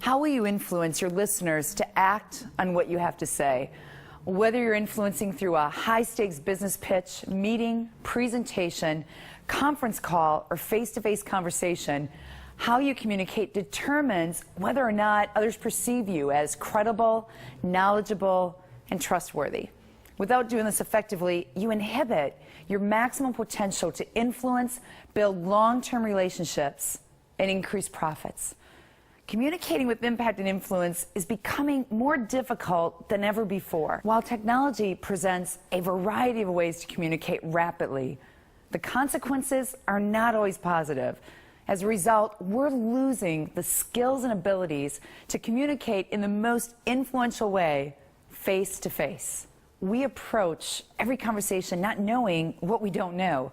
How will you influence your listeners to act on what you have to say? Whether you're influencing through a high-stakes business pitch, meeting, presentation, conference call, or face-to-face conversation, how you communicate determines whether or not others perceive you as credible, knowledgeable, and trustworthy. Without doing this effectively, you inhibit your maximum potential to influence, build long-term relationships, and increase profits. Communicating with impact and influence is becoming more difficult than ever before. While technology presents a variety of ways to communicate rapidly, the consequences are not always positive. As a result, we're losing the skills and abilities to communicate in the most influential way, face to face. We approach every conversation not knowing what we don't know.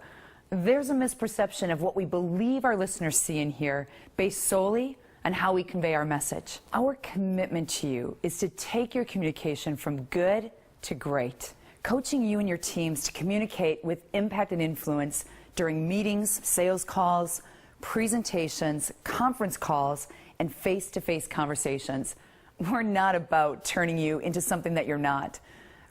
There's a misperception of what we believe our listeners see and hear based solely on how we convey our message. Our commitment to you is to take your communication from good to great, coaching you and your teams to communicate with impact and influence during meetings, sales calls, presentations, conference calls, and face-to-face conversations. We're not about turning you into something that you're not.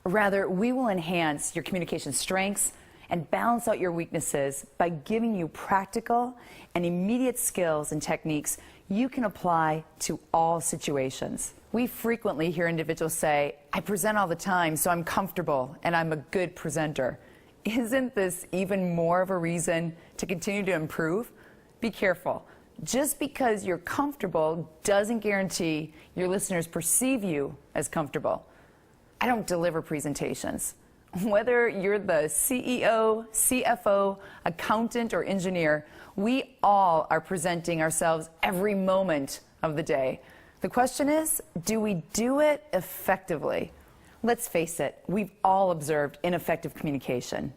Rather, we will enhance your communication strengths and balance out your weaknesses by giving you practical and immediate skills and techniques you can apply to all situations. We frequently hear individuals say, "I present all the time, so I'm comfortable and I'm a good presenter." Isn't this even more of a reason to continue to improve? Be careful. Just because you're comfortable doesn't guarantee your listeners perceive you as comfortable. I don't deliver presentations. Whether you're the CEO, CFO, accountant, or engineer, we all are presenting ourselves every moment of the day. The question is, do we do it effectively? Let's face it, we've all observed ineffective communication.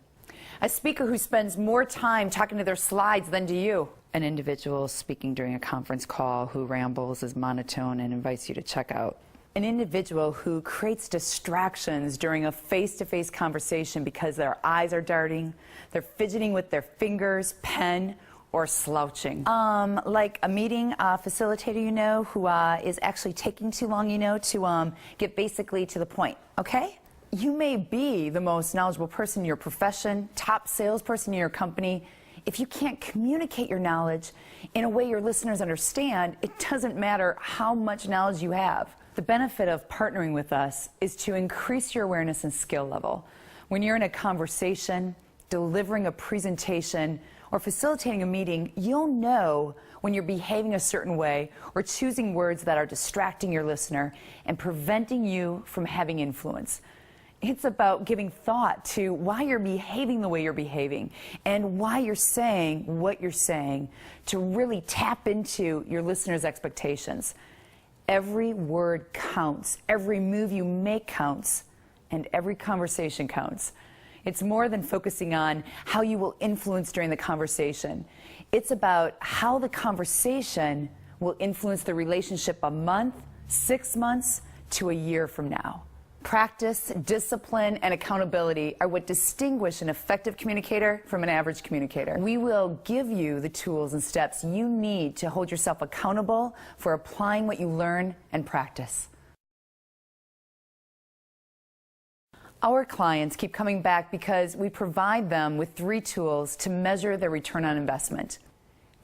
A speaker who spends more time talking to their slides than to you. An individual speaking during a conference call who rambles, is monotone, and invites you to check out. An individual who creates distractions during a face-to-face conversation because their eyes are darting, they're fidgeting with their fingers, pen, or slouching. Like a meeting facilitator you know who is actually taking too long, to get basically to the point, okay? You may be the most knowledgeable person in your profession, top salesperson in your company. If you can't communicate your knowledge in a way your listeners understand, it doesn't matter how much knowledge you have. The benefit of partnering with us is to increase your awareness and skill level. When you're in a conversation, delivering a presentation, or facilitating a meeting, you'll know when you're behaving a certain way or choosing words that are distracting your listener and preventing you from having influence. It's about giving thought to why you're behaving the way you're behaving and why you're saying what you're saying to really tap into your listeners' expectations. Every word counts, every move you make counts, and every conversation counts. It's more than focusing on how you will influence during the conversation. It's about how the conversation will influence the relationship a month, 6 months, to a year from now. Practice, discipline, and accountability are what distinguish an effective communicator from an average communicator. We will give you the tools and steps you need to hold yourself accountable for applying what you learn and practice. Our clients keep coming back because we provide them with 3 tools to measure their return on investment.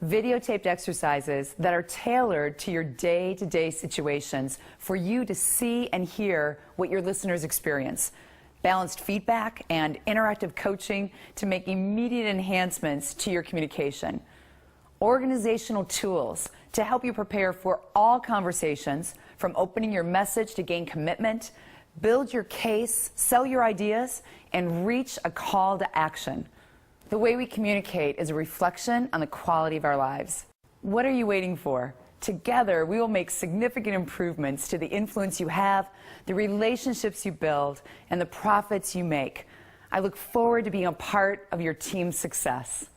Videotaped exercises that are tailored to your day-to-day situations for you to see and hear what your listeners experience. Balanced feedback and interactive coaching to make immediate enhancements to your communication. Organizational tools to help you prepare for all conversations, from opening your message to gain commitment, build your case, sell your ideas, and reach a call to action. The way we communicate is a reflection on the quality of our lives. What are you waiting for? Together, we will make significant improvements to the influence you have, the relationships you build, and the profits you make. I look forward to being a part of your team's success.